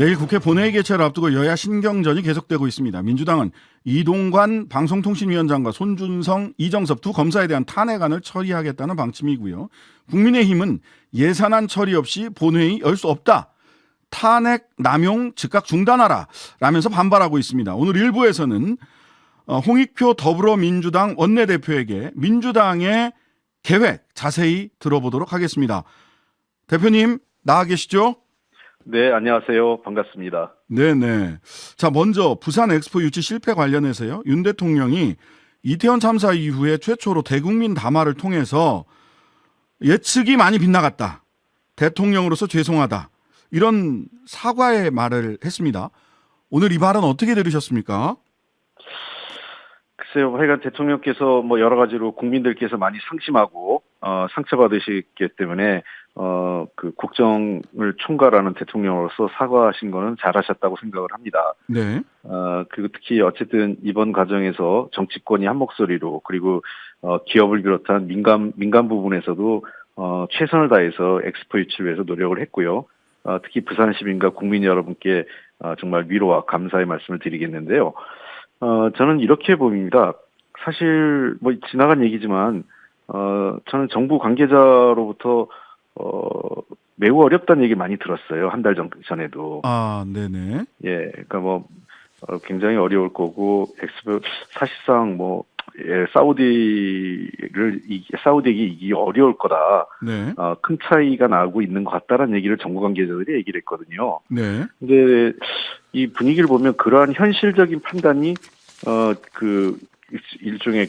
내일 국회 본회의 개최를 앞두고 여야 신경전이 계속되고 있습니다. 민주당은 이동관 방송통신위원장과 손준성, 이정섭 두 검사에 대한 탄핵안을 처리하겠다는 방침이고요. 국민의힘은 예산안 처리 없이 본회의 열 수 없다. 탄핵 남용 즉각 중단하라 라면서 반발하고 있습니다. 오늘 일부에서는 홍익표 더불어민주당 원내대표에게 민주당의 계획 자세히 들어보도록 하겠습니다. 대표님 나와 계시죠? 네, 안녕하세요. 반갑습니다. 네네. 자, 먼저 부산 엑스포 유치 실패 관련해서요. 윤 대통령이 이태원 참사 이후에 최초로 대국민 담화를 통해서 예측이 많이 빗나갔다. 대통령으로서 죄송하다. 이런 사과의 말을 했습니다. 오늘 이 발언 어떻게 들으셨습니까? 글쎄요, 하여간 대통령께서 뭐 여러 가지로 국민들께서 많이 상심하고 상처받으셨기 때문에 그 국정을 총괄하는 대통령으로서 사과하신 거는 잘하셨다고 생각을 합니다. 네. 그리고 특히 어쨌든 이번 과정에서 정치권이 한 목소리로 그리고 기업을 비롯한 민간 부분에서도 최선을 다해서 엑스포 유치를 위해서 노력을 했고요. 특히 부산 시민과 국민 여러분께 정말 위로와 감사의 말씀을 드리겠는데요. 저는 이렇게 봅니다. 사실 뭐 지나간 얘기지만 저는 정부 관계자로부터 매우 어렵다는 얘기 많이 들었어요. 한 달 전에도. 아, 네네. 예, 그러니까 뭐 굉장히 어려울 거고 엑스포 사실상 뭐 사우디에게 이기기 어려울 거다. 네. 큰 차이가 나고 있는 것 같다라는 얘기를 정부 관계자들이 얘기를 했거든요. 네. 근데 이 분위기를 보면 그러한 현실적인 판단이 그 일종의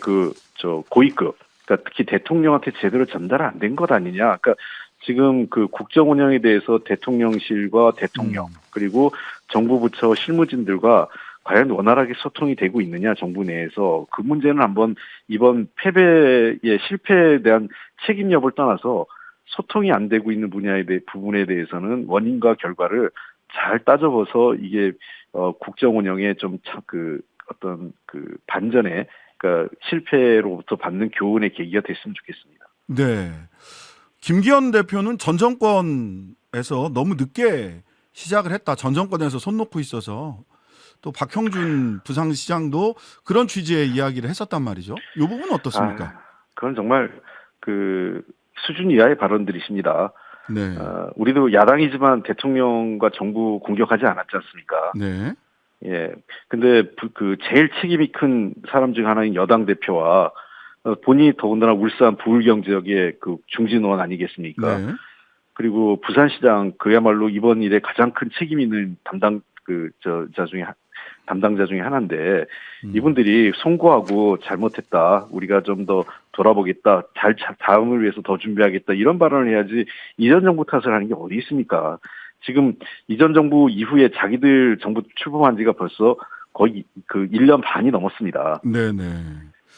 고위급, 그러니까 특히 대통령한테 제대로 전달 안 된 것 아니냐. 그러니까 지금 그 국정 운영에 대해서 대통령실과 대통령 그리고 정부 부처 실무진들과 과연 원활하게 소통이 되고 있느냐, 정부 내에서. 그 문제는 한번 이번 패배의 실패에 대한 책임 여부를 떠나서 소통이 안 되고 있는 부분에 대해서는 원인과 결과를 잘 따져봐서 이게 국정 운영에 좀 어떤 반전에, 그러니까 실패로부터 받는 교훈의 계기가 됐으면 좋겠습니다. 네. 김기현 대표는 전 정권에서 너무 늦게 시작을 했다. 전 정권에서 손 놓고 있어서. 또 박형준 부산시장도 그런 취지의 이야기를 했었단 말이죠. 이 부분은 어떻습니까? 그건 정말 수준 이하의 발언들이십니다. 네. 우리도 야당이지만 대통령과 정부 공격하지 않았지 않습니까? 네. 예. 근데 제일 책임이 큰 사람 중 하나인 여당 대표와 본인이 더군다나 울산 부울경 지역의 그 중진 의원 아니겠습니까? 네. 그리고 부산시장 그야말로 이번 일에 가장 큰 책임 있는 담당자 중에 하나인데 이분들이 송구하고 잘못했다. 우리가 좀 더 돌아보겠다. 다음을 위해서 더 준비하겠다. 이런 발언을 해야지 이전 정부 탓을 하는 게 어디 있습니까? 지금 이전 정부 이후에 자기들 정부 출범한 지가 벌써 거의 1년 반이 넘었습니다. 네네.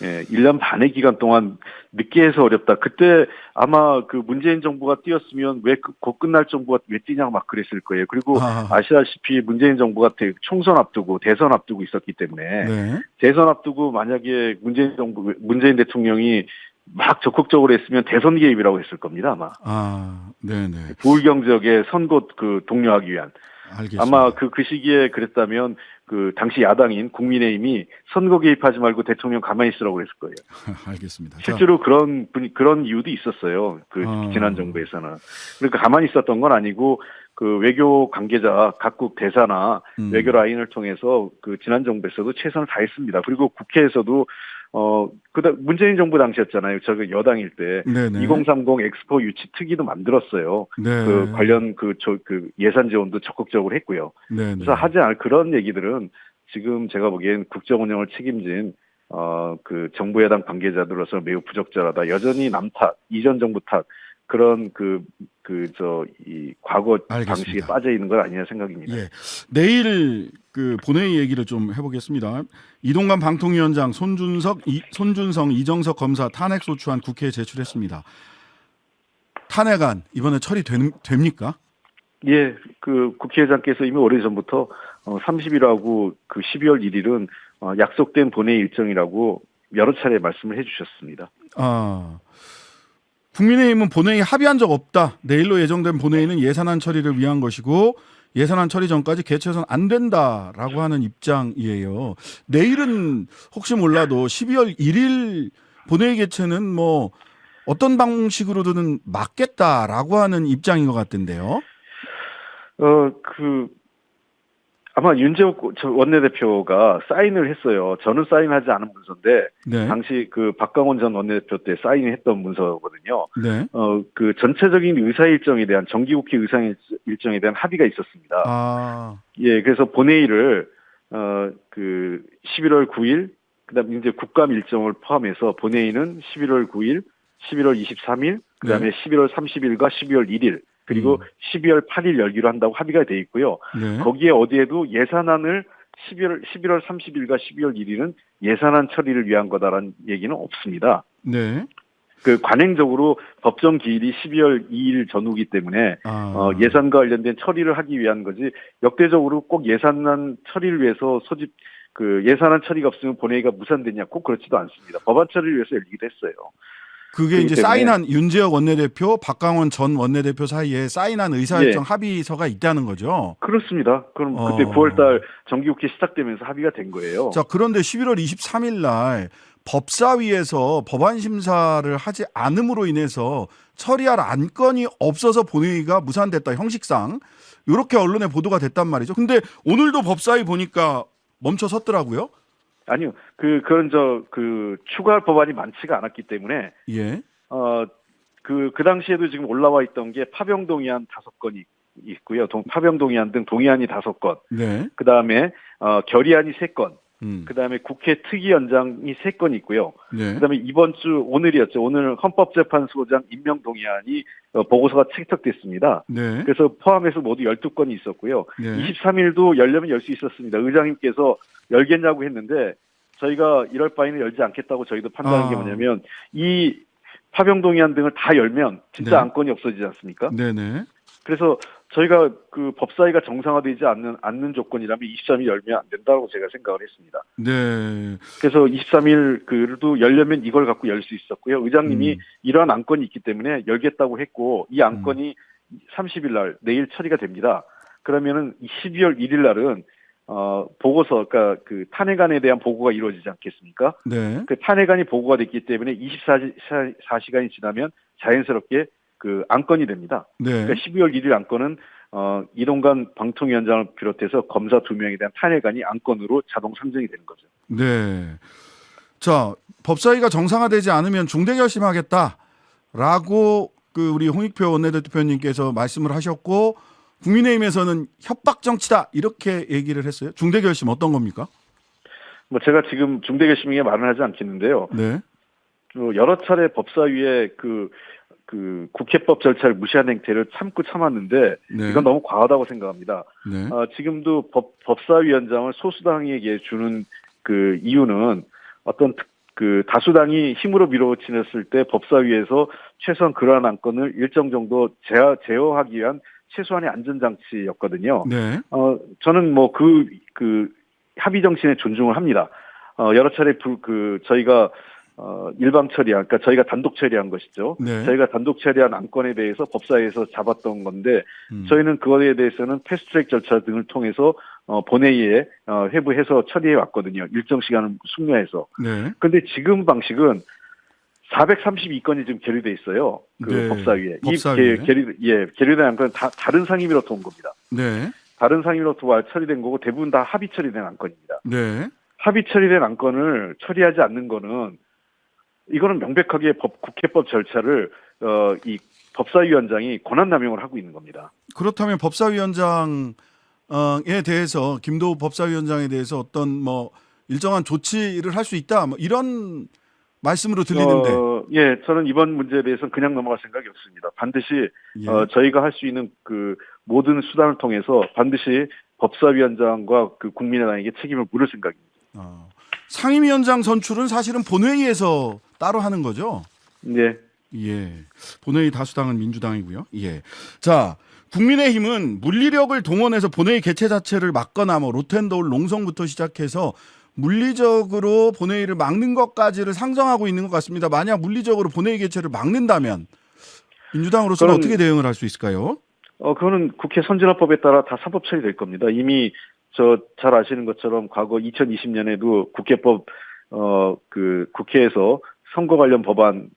예, 1년 반의 기간 동안 늦게 해서 어렵다. 그때 아마 문재인 정부가 뛰었으면 왜 곧 끝날 정부가 왜 뛰냐고 막 그랬을 거예요. 그리고 아시다시피 문재인 정부가 총선 앞두고 대선 앞두고 있었기 때문에 네. 대선 앞두고 만약에 문재인 대통령이 막 적극적으로 했으면 대선 개입이라고 했을 겁니다, 아마. 네네. 부울경 지역에 선거 독려하기 위한. 알겠습니다. 아마 그 시기에 그랬다면 당시 야당인 국민의힘이 선거 개입하지 말고 대통령 가만히 있으라고 그랬을 거예요. 알겠습니다. 실제로 그런 이유도 있었어요. 지난 정부에서는. 그러니까 가만히 있었던 건 아니고 외교 관계자 각국 대사나 외교 라인을 통해서 지난 정부에서도 최선을 다했습니다. 그리고 국회에서도 문재인 정부 당시였잖아요. 저가 여당일 때. 네네. 2030 엑스포 유치 특위도 만들었어요. 네. 관련 예산 지원도 적극적으로 했고요. 네네. 그래서 하지 않을 그런 얘기들은 지금 제가 보기엔 국정 운영을 책임진 정부 여당 관계자들로서 매우 부적절하다. 여전히 남 탓, 이전 정부 탓, 그런 과거 알겠습니다. 방식에 빠져 있는 건 아니냐 생각입니다. 예. 내일 본회의 얘기를 좀 해보겠습니다. 이동관 방통위원장, 손준성, 이정석 검사 탄핵 소추안 국회에 제출했습니다. 탄핵안 이번에 처리됩니까? 예, 국회의장께서 이미 오래전부터 30일하고 12월 1일은 약속된 본회의 일정이라고 여러 차례 말씀을 해주셨습니다. 국민의힘은 본회의 합의한 적 없다. 내일로 예정된 본회의는 예산안 처리를 위한 것이고 예산안 처리 전까지 개최해서는 안 된다라고 하는 입장이에요. 내일은 혹시 몰라도 12월 1일 본회의 개최는 뭐 어떤 방식으로든 막겠다라고 하는 입장인 것 같던데요. 아마 윤재욱 원내대표가 사인을 했어요. 저는 사인하지 않은 문서인데, 네. 당시 그 박강원 전 원내대표 때 사인했던 문서거든요. 네. 그 전체적인 의사 일정에 대한, 정기국회 의사 일정에 대한 합의가 있었습니다. 아, 예, 그래서 본회의를, 11월 9일, 그 다음에 이제 국감 일정을 포함해서 본회의는 11월 9일, 11월 23일, 그 다음에 11월 30일과 12월 1일, 그리고 12월 8일 열기로 한다고 합의가 돼 있고요. 네. 거기에 어디에도 예산안을 11월 30일과 12월 1일은 예산안 처리를 위한 거다라는 얘기는 없습니다. 네. 그 관행적으로 법정 기일이 12월 2일 전후기 때문에 예산과 관련된 처리를 하기 위한 거지, 역대적으로 꼭 예산안 처리를 위해서 예산안 처리가 없으면 본회의가 무산되냐, 꼭 그렇지도 않습니다. 법안 처리를 위해서 열리기도 했어요. 그게 이제 사인한 윤재혁 원내대표, 박강원 전 원내대표 사이에 사인한 의사일정 합의서가 있다는 거죠. 그렇습니다. 그럼 그때 9월달 정기국회 시작되면서 합의가 된 거예요. 자, 그런데 11월 23일 날 법사위에서 법안 심사를 하지 않음으로 인해서 처리할 안건이 없어서 본회의가 무산됐다, 형식상. 이렇게 언론에 보도가 됐단 말이죠. 근데 오늘도 법사위 보니까 멈춰 섰더라고요. 아니요. 그런 추가할 법안이 많지가 않았기 때문에, 예. 그 당시에도 지금 올라와 있던 게 파병 동의안 5건이 있고요. 파병 동의안 등 동의안이 5건. 네. 그 다음에, 결의안이 3건. 그 다음에 국회 특위연장이 3건 있고요. 네. 그 다음에 이번 주 오늘이었죠. 오늘 헌법재판소장 임명 동의안이 보고서가 채택됐습니다. 네. 그래서 포함해서 모두 12건이 있었고요. 네. 23일도 열려면 열 수 있었습니다. 의장님께서 열겠냐고 했는데 저희가 이럴 바에는 열지 않겠다고 저희도 판단한 게 뭐냐면, 이 파병 동의안 등을 다 열면 진짜 네. 안건이 없어지지 않습니까? 네네. 그래서 저희가 그 법사위가 정상화되지 않는 조건이라면 23일 열면 안 된다고 제가 생각을 했습니다. 네. 그래서 23일 그래도 열려면 이걸 갖고 열 수 있었고요. 의장님이 이러한 안건이 있기 때문에 열겠다고 했고, 이 안건이 30일 날 내일 처리가 됩니다. 그러면은 12월 1일 날은 보고서, 그러니까 그 탄핵안에 대한 보고가 이루어지지 않겠습니까? 네. 그 탄핵안이 보고가 됐기 때문에 24시간이 지나면 자연스럽게 그 안건이 됩니다. 네. 그러니까 12월 1일 안건은 이동관 방통위원장을 비롯해서 검사 2명에 대한 탄핵안이 안건으로 자동 상정이 되는 거죠. 네. 자, 법사위가 정상화되지 않으면 중대결심하겠다라고 그 우리 홍익표 원내대표님께서 말씀을 하셨고, 국민의힘에서는 협박 정치다 이렇게 얘기를 했어요. 중대결심 어떤 겁니까? 뭐 제가 지금 중대결심에 말은 하지 않겠는데요. 네. 여러 차례 법사위에 그 국회법 절차를 무시한 행태를 참았는데, 네. 이건 너무 과하다고 생각합니다. 네. 지금도 법사위원장을 소수당에게 주는 그 이유는, 어떤 그 다수당이 힘으로 밀어붙였을 때 법사위에서 최소한 그러한 안건을 일정 정도 제어하기 위한 최소한의 안전장치였거든요. 네. 저는 뭐 그 합의 정신에 존중을 합니다. 여러 차례 저희가 일방 처리한, 그러니까 저희가 단독 처리한 것이죠. 네. 저희가 단독 처리한 안건에 대해서 법사위에서 잡았던 건데, 저희는 그거에 대해서는 패스트트랙 절차 등을 통해서 본회의에 회부해서 처리해 왔거든요. 일정 시간을 숙려해서. 네. 그런데 지금 방식은 432건이 지금 계류돼 있어요. 그 네. 법사위에. 법사위에. 계류된 안건은 다른 상임위로부터 온 겁니다. 네. 다른 상임위로부터 처리된 거고, 대부분 다 합의 처리된 안건입니다. 네. 합의 처리된 안건을 처리하지 않는 거는, 이거는 명백하게 국회법 절차를 이 법사위원장이 권한남용을 하고 있는 겁니다. 그렇다면 법사위원장에 대해서, 김도우 법사위원장에 대해서 어떤 뭐 일정한 조치를 할 수 있다, 뭐 이런 말씀으로 들리는데. 예, 저는 이번 문제에 대해서는 그냥 넘어갈 생각이 없습니다. 반드시 예. 저희가 할 수 있는 그 모든 수단을 통해서 반드시 법사위원장과 그 국민의당에게 책임을 물을 생각입니다. 상임위원장 선출은 사실은 본회의에서 따로 하는 거죠? 네. 예. 본회의 다수당은 민주당이고요. 예. 자, 국민의힘은 물리력을 동원해서 본회의 개최 자체를 막거나 뭐 로텐더울 농성부터 시작해서 물리적으로 본회의를 막는 것까지를 상정하고 있는 것 같습니다. 만약 물리적으로 본회의 개최를 막는다면 민주당으로서는 어떻게 대응을 할 수 있을까요? 그거는 국회 선진화법에 따라 다 사법 처리될 겁니다. 이미 잘 아시는 것처럼 과거 2020년에도 국회법 그 국회에서 선거 관련 법안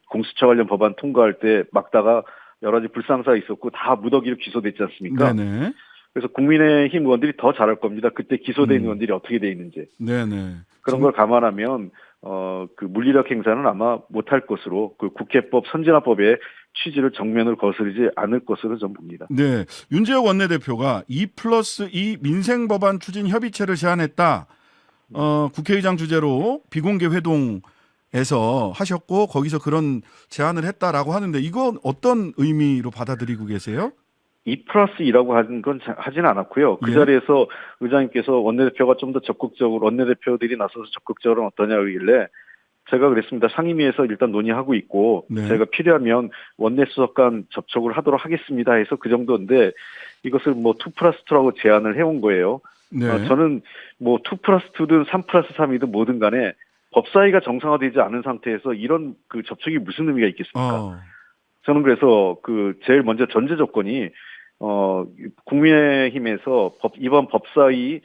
공수처 관련 법안 통과할 때 막다가 여러 가지 불상사가 있었고 다 무더기로 기소됐지 않습니까? 네네. 그래서 국민의힘 의원들이 더 잘할 겁니다. 그때 기소된 의원들이 어떻게 돼 있는지. 네네. 그런 걸 감안하면 그 물리력 행사는 아마 못할 것으로 그 국회법 선진화법의 취지를 정면으로 거스르지 않을 것으로 전 봅니다. 네. 윤재욱 원내대표가 2+2 민생법안 추진 협의체를 제안했다. 국회의장 주재로 비공개 회동에서 하셨고 거기서 그런 제안을 했다라고 하는데 이건 어떤 의미로 받아들이고 계세요? 2+2라고 하는 건 하진 않았고요. 그 예. 자리에서 의장님께서 원내대표가 좀 더 적극적으로 원내대표들이 나서서 적극적으로 어떠냐 하길래 제가 그랬습니다. 상임위에서 일단 논의하고 있고 네. 제가 필요하면 원내수석 간 접촉을 하도록 하겠습니다 해서 그 정도인데 이것을 뭐 2+2라고 제안을 해온 거예요. 네. 저는 뭐 2+2든 3+3이든 뭐든 간에 법사위가 정상화되지 않은 상태에서 이런 그 접촉이 무슨 의미가 있겠습니까? 저는 그래서 제일 먼저 전제 조건이 국민의힘에서 이번 법사위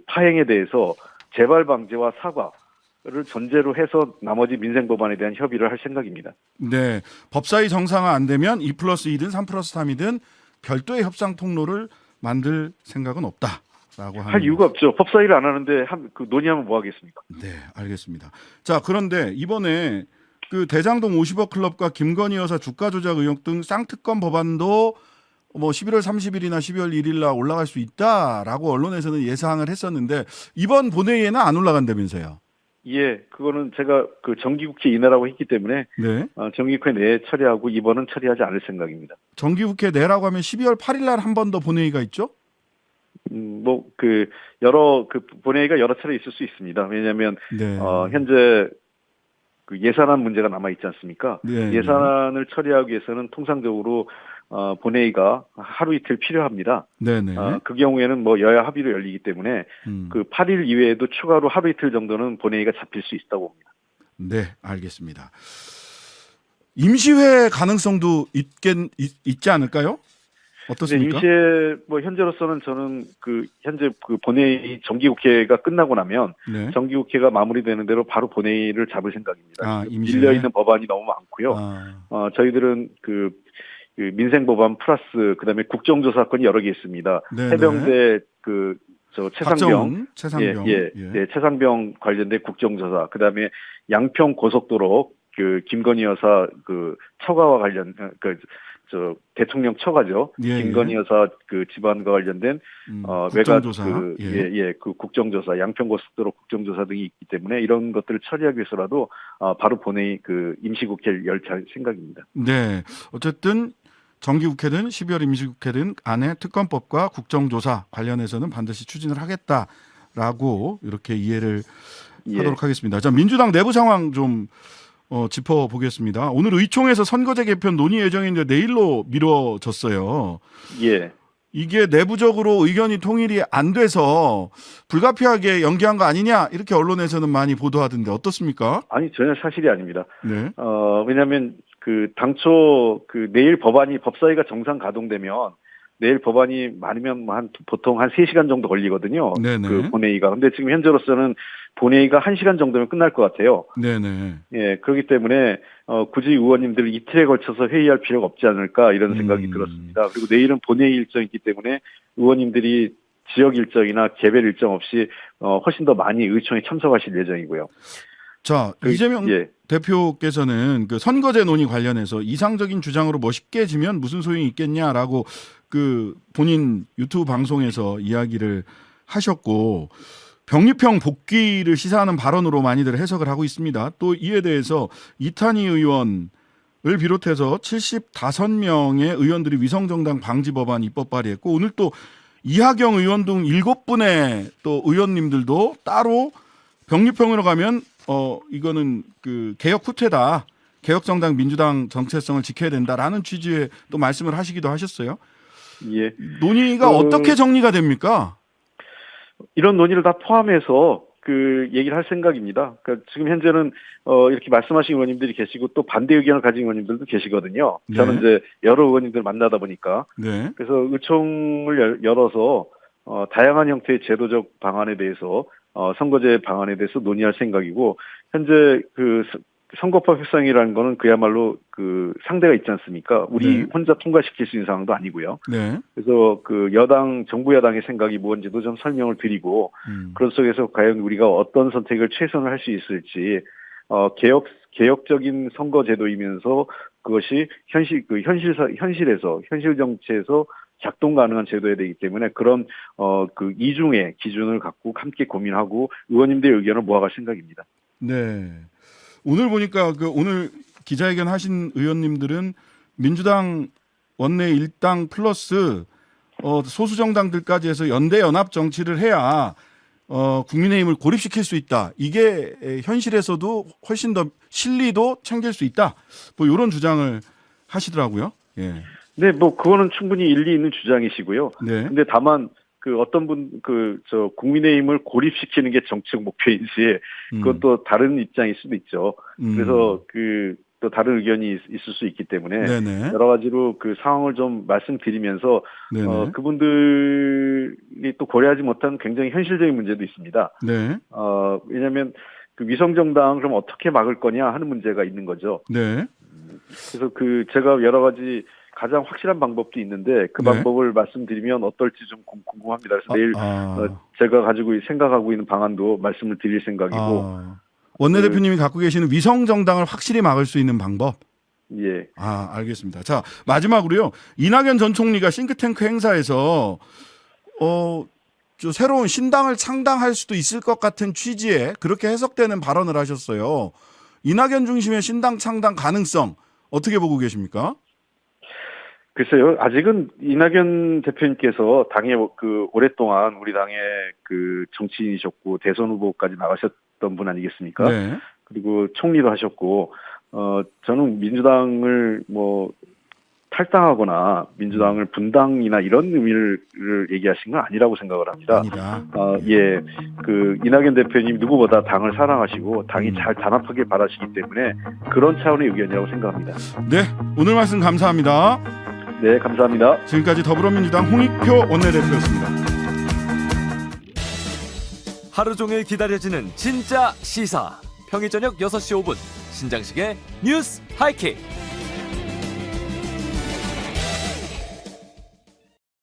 파행에 대해서 재발 방지와 사과를 전제로 해서 나머지 민생 법안에 대한 협의를 할 생각입니다. 네. 법사위 정상화 안 되면 2+2든 3+3이든 별도의 협상 통로를 만들 생각은 없다라고 하는. 할 이유가 없죠. 법사위를 안 하는데 논의하면 뭐 하겠습니까? 네, 알겠습니다. 자, 그런데 이번에 그 대장동 50억 클럽과 김건희 여사 주가 조작 의혹 등 쌍특검 법안도 뭐 11월 30일이나 12월 1일 날 올라갈 수 있다라고 언론에서는 예상을 했었는데 이번 본회의에는 안 올라간다면서요. 예, 그거는 제가 정기국회 인하라고 했기 때문에 네. 정기국회 내에 처리하고 이번은 처리하지 않을 생각입니다. 정기국회 내라고 하면 12월 8일 날 한 번 더 본회의가 있죠? 본회의가 여러 차례 있을 수 있습니다. 왜냐하면 네. 현재 예산안 문제가 남아 있지 않습니까? 네. 예산안을 처리하기 위해서는 통상적으로 본회의가 하루 이틀 필요합니다. 네네. 그 경우에는 뭐 여야 합의로 열리기 때문에 그 8일 이외에도 추가로 하루 이틀 정도는 본회의가 잡힐 수 있다고 봅니다. 네, 알겠습니다. 임시회 가능성도 있지 않을까요? 어떻습니까? 임시회 현재로서는 저는 현재 본회의 정기국회가 끝나고 나면 네. 정기국회가 마무리되는 대로 바로 본회의를 잡을 생각입니다. 임시회. 밀려 있는 법안이 너무 많고요. 저희들은 민생 법안 플러스 그다음에 국정조사 건이 여러 개 있습니다. 네네. 해병대 최상병, 최상병 관련된 국정조사, 그다음에 양평 고속도로 김건희 여사 처가와 관련 대통령 처가죠. 예. 김건희 여사 집안과 관련된 국정조사. 국정조사, 양평고속도로 국정조사 등이 있기 때문에 이런 것들을 처리하기 위해서라도 바로 본회의 임시국회를 열 생각입니다. 네, 어쨌든 정기국회든 12월 임시국회든 안에 특검법과 국정조사 관련해서는 반드시 추진을 하겠다라고 이렇게 이해를 하도록 하겠습니다. 자, 민주당 내부 상황 좀 짚어보겠습니다. 오늘 의총에서 선거제 개편 논의 예정인데 내일로 미뤄졌어요. 예. 이게 내부적으로 의견이 통일이 안 돼서 불가피하게 연기한 거 아니냐 이렇게 언론에서는 많이 보도하던데 어떻습니까? 아니 전혀 사실이 아닙니다. 네. 왜냐하면 당초 내일 법사위가 정상 가동되면 내일 법안이 많으면 보통 한 3시간 정도 걸리거든요. 네네. 본회의가. 근데 지금 현재로서는 본회의가 1시간 정도면 끝날 것 같아요. 네네. 예, 그렇기 때문에 굳이 의원님들 이틀에 걸쳐서 회의할 필요가 없지 않을까 이런 생각이 들었습니다. 그리고 내일은 본회의 일정이기 때문에 의원님들이 지역 일정이나 개별 일정 없이 훨씬 더 많이 의총에 참석하실 예정이고요. 자, 이재명 대표께서는 선거제 논의 관련해서 이상적인 주장으로 멋있게 지면 무슨 소용이 있겠냐라고 본인 유튜브 방송에서 이야기를 하셨고 병립형 복귀를 시사하는 발언으로 많이들 해석을 하고 있습니다. 또 이에 대해서 이탄희 의원을 비롯해서 75명의 의원들이 위성정당 방지 법안 입법 발의했고 오늘 또 이하경 의원 등 7분의 또 의원님들도 따로 병립형으로 가면 이거는 개혁 후퇴다. 개혁정당 민주당 정체성을 지켜야 된다라는 취지의 또 말씀을 하시기도 하셨어요. 예. 논의가 어떻게 정리가 됩니까? 이런 논의를 다 포함해서 그 얘기를 할 생각입니다. 그러니까 지금 현재는 이렇게 말씀하신 의원님들이 계시고 또 반대 의견을 가진 의원님들도 계시거든요. 네. 저는 이제 여러 의원님들 만나다 보니까 네. 그래서 의총을 열어서 다양한 형태의 제도적 방안에 대해서 선거제 방안에 대해서 논의할 생각이고 현재 그 선거법 협상이라는 거는 그야말로 그 상대가 있지 않습니까? 우리 네. 혼자 통과시킬 수 있는 상황도 아니고요. 네. 그래서 그 정부 여당의 생각이 뭔지도 좀 설명을 드리고 그런 속에서 과연 우리가 어떤 선택을 최선을 할 수 있을지 개혁적인 선거제도이면서 그것이 현실 정치에서 작동 가능한 제도여야 되기 때문에 그런 그 이중의 기준을 갖고 함께 고민하고 의원님들의 의견을 모아갈 생각입니다. 네. 오늘 보니까 그 오늘 기자회견 하신 의원님들은 민주당 원내 일당 플러스 소수 정당들까지 해서 연대 연합 정치를 해야 국민의힘을 고립시킬 수 있다. 이게 현실에서도 훨씬 더 실리도 챙길 수 있다. 뭐 이런 주장을 하시더라고요. 예. 네, 뭐 그거는 충분히 일리 있는 주장이시고요. 네. 근데 다만 그 어떤 국민의힘을 고립시키는 게 정책 목표인지 그것도 다른 입장일 수도 있죠. 그래서 또 다른 의견이 있을 수 있기 때문에 네네. 여러 가지로 그 상황을 좀 말씀드리면서 네네. 그분들이 또 고려하지 못한 굉장히 현실적인 문제도 있습니다. 네. 왜냐하면 그 위성 정당을 그럼 어떻게 막을 거냐 하는 문제가 있는 거죠. 네. 그래서 제가 여러 가지 가장 확실한 방법도 있는데 그 네. 방법을 말씀드리면 어떨지 좀 궁금합니다. 그래서 내일 제가 생각하고 있는 방안도 말씀을 드릴 생각이고. 원내대표님이 갖고 계시는 위성 정당을 확실히 막을 수 있는 방법. 예. 알겠습니다. 자, 마지막으로요. 이낙연 전 총리가 싱크탱크 행사에서 새로운 신당을 창당할 수도 있을 것 같은 취지의 그렇게 해석되는 발언을 하셨어요. 이낙연 중심의 신당 창당 가능성 어떻게 보고 계십니까? 글쎄요, 아직은 이낙연 대표님께서 당에 오랫동안 우리 당의 그 정치인이셨고 대선 후보까지 나가셨던 분 아니겠습니까? 네. 그리고 총리도 하셨고, 저는 민주당을 탈당하거나 민주당을 분당이나 이런 의미를 얘기하신 건 아니라고 생각을 합니다. 아니다. 예. 이낙연 대표님 누구보다 당을 사랑하시고 당이 잘 단합하길 바라시기 때문에 그런 차원의 의견이라고 생각합니다. 네. 오늘 말씀 감사합니다. 네, 감사합니다. 지금까지 더불어민주당 홍익표 원내대표였습니다. 하루 종일 기다려지는 진짜 시사. 평일 저녁 6시 5분 신장식의 뉴스 하이킥.